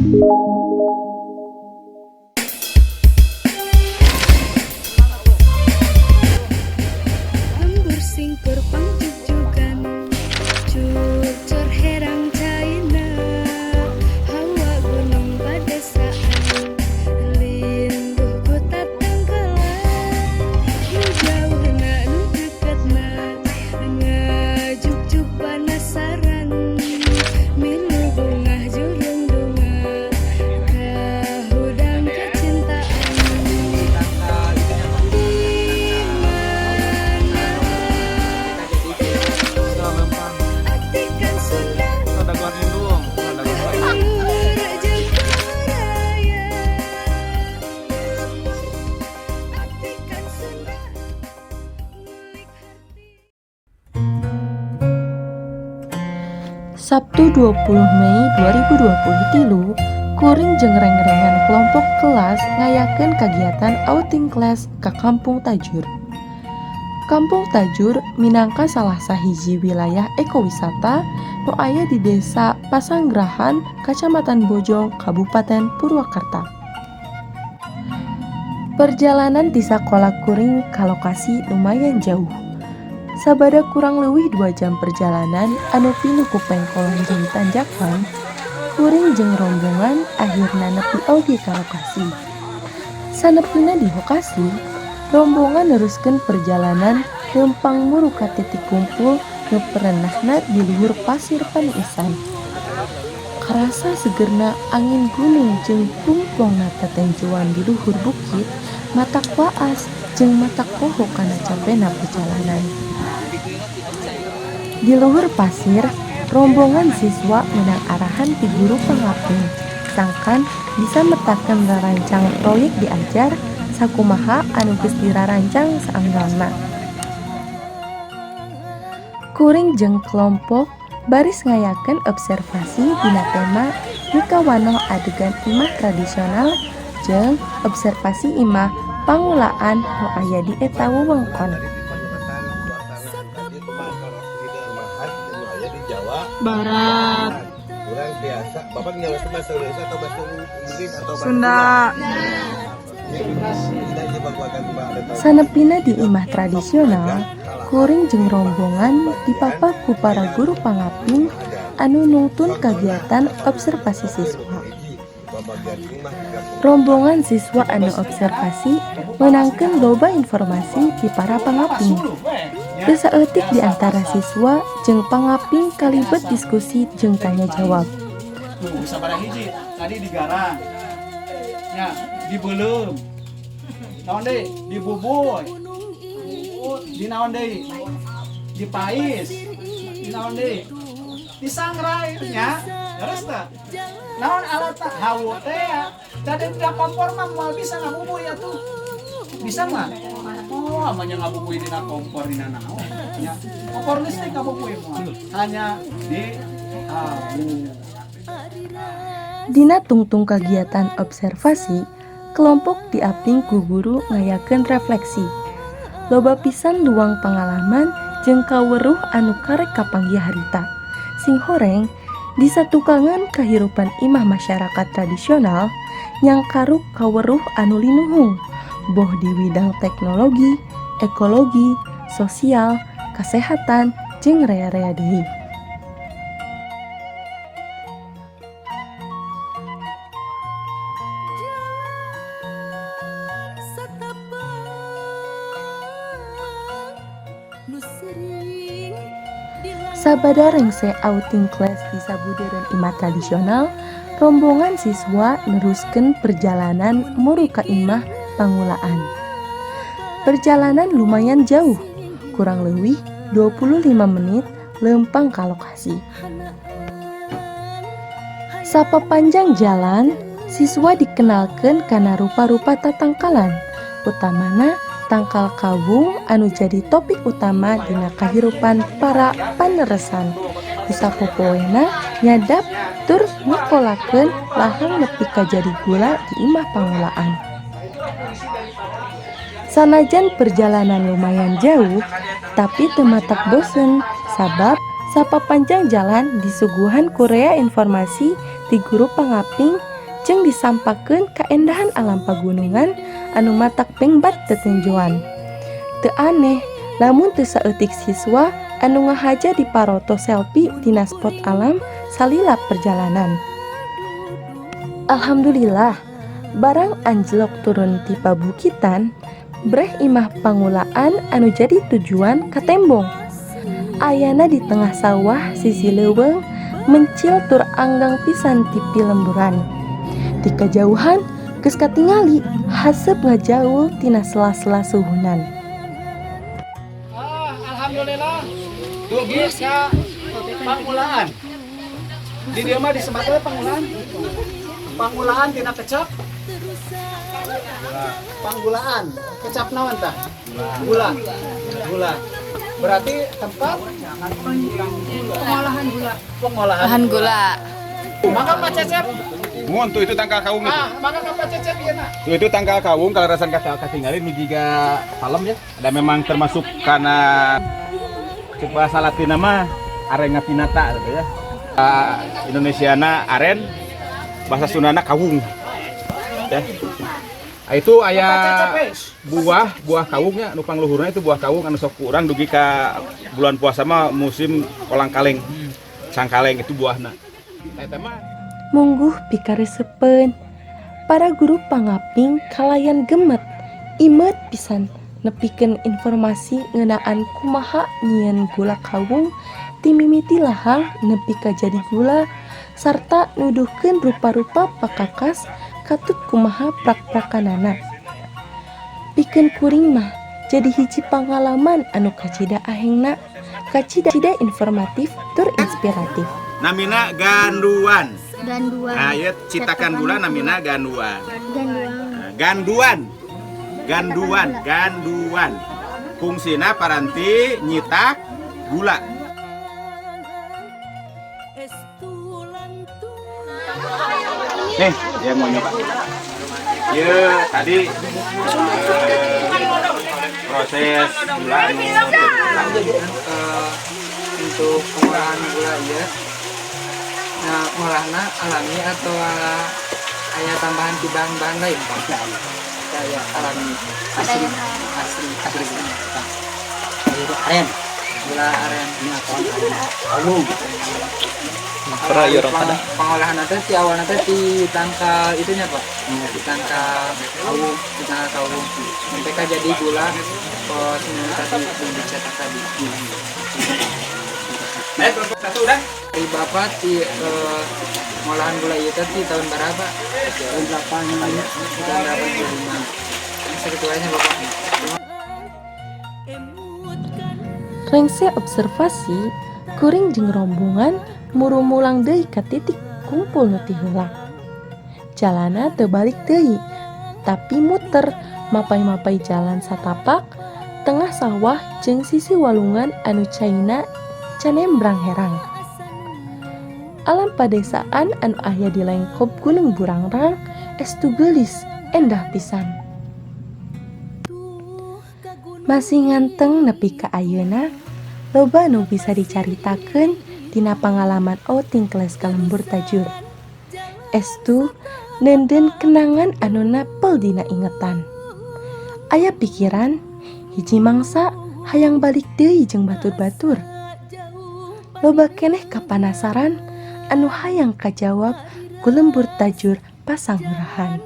Lembur singkur pangjugjugan cucur herang China hawa gunung padesaan linduh ku tatang kelan nu jauhna nu deketna ngajug-jug panasaran milu bungah julung dunga kahudang kecintaan di Atikan Sunda luhur Jagaraya Atikan Sunda ngulik hati. Sabtu 20 Mei 2023 kuring jeung reng-rengan kelompok kelas ngayakeun kagiatan outing kelas ka Kampung Tajur. Kampung Tajur minangka salah sahiji wilayah ekowisata nu aya di Desa Pasanggrahan, Kacamatan Bojong, Kabupaten Purwakarta. Perjalanan ti sakola kuring ka lokasi lumayan jauh. Sabada kurang leuwih 2 jam perjalanan anu pinuh ku pengkolan jeung tanjakan, kuring jeung rombongan akhirna nepi oge ka lokasi. Sanepina di lokasi, rombongan neruskeun perjalanan lempang muru ka titik kumpul nu perenahna di luhur pasir Paniisan. Karasa segerna angin gunung jeung pungpongna tetenjuan di luhur bukit, matak waas jeung matak poho kana capena perjalanan. Di luhur pasir, rombongan siswa menang arahan ti guru pangapung, sangkan bisa metakeun rarancang proyek diajar sakumaha anu geus dirarancang saanggalna. Kuring jeung kelompok baris ngayakeun observasi dina tema Nikawanoh adegan imah tradisional jeung observasi imah pangulaan nu aya di eta wewengkon. Barat. Kurang biasa. Bapak nyawa bahasa Indonesia atau bahasa Inggris atau bahasa Sunda. Sanepina di imah tradisional, kuring jeung rombongan dipapa ku para guru pangapung anu nungtun kagiatan observasi siswa. Rombongan siswa anu observasi menangkeun loba informasi ti para pangaping. Teu saeutik di antara siswa jeung pangaping kalibet diskusi jeung tanya jawab. Sabaraha hiji tadi digarang nya dibeulem naon deui dibubuy di naon deui dipais di naon deui disangrai nya terus teh naon alat hawu teh tadi tidak kompor mah moal bisa ngabubuy atuh bisa mah oh amanya ngabubuy dina kompor dina naon nya kompor listrik ngabubuy moal hanya di hawu. Dina tungtung kagiatan observasi, kelompok diaping ku guru ngayakeun refleksi. Loba pisan luang pengalaman jeung kaweruh anu karek kapanggih harita. Sing horeng disatukangan kahirupan imah masyarakat tradisional yang karuk kaweruh anu linuhung, boh di bidang teknologi, ekologi, sosial, kesehatan, jeung rea-rea deui. Sabada rengse outing class di sabudeureun imah tradisional, rombongan siswa neruskeun perjalanan muru ka imah pangulaan. Perjalanan lumayan jauh, kurang leuwih 25 menit lempang ka lokasi. Sapapanjang jalan, siswa dikenalkeun kana rupa-rupa tatangkalan, utamana tangkal kawung anu jadi topik utama dina kahirupan para paneresan. Sapopoena nyadap tur ngekolakeun lahang nepi ka jadi gula di imah pangulaan. Sanajan perjalanan lumayan jauh, tapi teu matak bosen sabab sapapanjang jalan disuguhan kurea informasi ti guru pangaping jeung disampakeun kaendahan alam pagunungan anu matak bengbat tetenjuan. Teu aneh lamun teu saeutik siswa anu ngahaja di paroto selfie tina spot alam salila perjalanan. Alhamdulillah, barang anjlok turun ti pabukitan, breh imah pangulaan anu jadi tujuan ka tembong. Ayana di tengah sawah sisi leuweung mencil tur anggang pisan tipi lemburan. Di kejauhan geus katingali haseup ngajaul tina sela-sela suhunan. Alhamdulillah. Dugi ka pangulaan. Di dieu mah disebat we pangulaan. Pangulaan tina kecap. Panggulaan. Kecap naon tah? Gula. Gula. Berarti tempat pengolahan gula. Pengolahan gula. Maka Pak Cecep. Mun tuh itu tangkal kawung itu. Maka Pak Cecep ieu na. Tuh itu tangkal kawung kalau rasan katinggalin migiga palem ya. Dan memang termasuk karena cek bahasa Latin mah arenga pinata gitu ya. Indonesiana aren, bahasa Sundana kawung. Ya. Itu aya buah kawungnya anu pangluhurna itu buah kawung anu sok kurang dugi ka bulan puasa mah musim kolang kaleng. Sangkaleng itu buahna. Eta mah Mungguh pikaresepen, para guru pangaping kalayan gemet, imet pisan nepikeun informasi ngeunaan kumaha nyieun gula kawung ti mimiti lahang nepi ka jadi gula sarta nuduhkeun rupa-rupa pakakas katut kumaha prak-prakanana. Pikeun kuring mah jadi hiji pangalaman anu kacida ahengna, kacida informatif tur inspiratif. namina ganduan. Ganduan. Nah, ieu citakan gula namina ganduan. Ganduan. Ganduan. Fungsina paranti nyitak gula. Yang mau nyoba. Ya, tadi proses gula untuk pengolahan gula ya. Nah, pengolahannya alami atau ada tambahan di bahan-bahan lain Pak? Kayak alami asli. Aren. Gula aren. Pengolahan nanti di awal nanti di tangkal itunya Pak. Di tangkal kawung. Sampai kan jadi gula pos tadi yang dicetak tadi. Satu udah. Dari Bapak di pengolahan gula itu di tahun berapa? Tahun 85. Tahun 85. Seketuanya Bapak. Rengse observasi, kuring jeung rombongan murumulang deui ka titik kumpul nu ti heula. Jalana teu balik deui, tapi muter mapai-mapai jalan satapak tengah sawah jeung sisi walungan anu caina canembrang herang. Alam padesaan anu aya di lengkop Gunung Burangrang estu geulis endah pisan. Masih nganteng nepi ka ayeuna, loba anu bisa dicaritakeun tina pangalaman outing kelas ka Lembur Tajur. Estu nenden kenangan anu napel dina ingetan. Aya pikiran hiji mangsa hayang balik deui jeung batur-batur. Loba keneh kapanasaran anu hayang kajawab ku Lembur Tajur Pasanggurahan.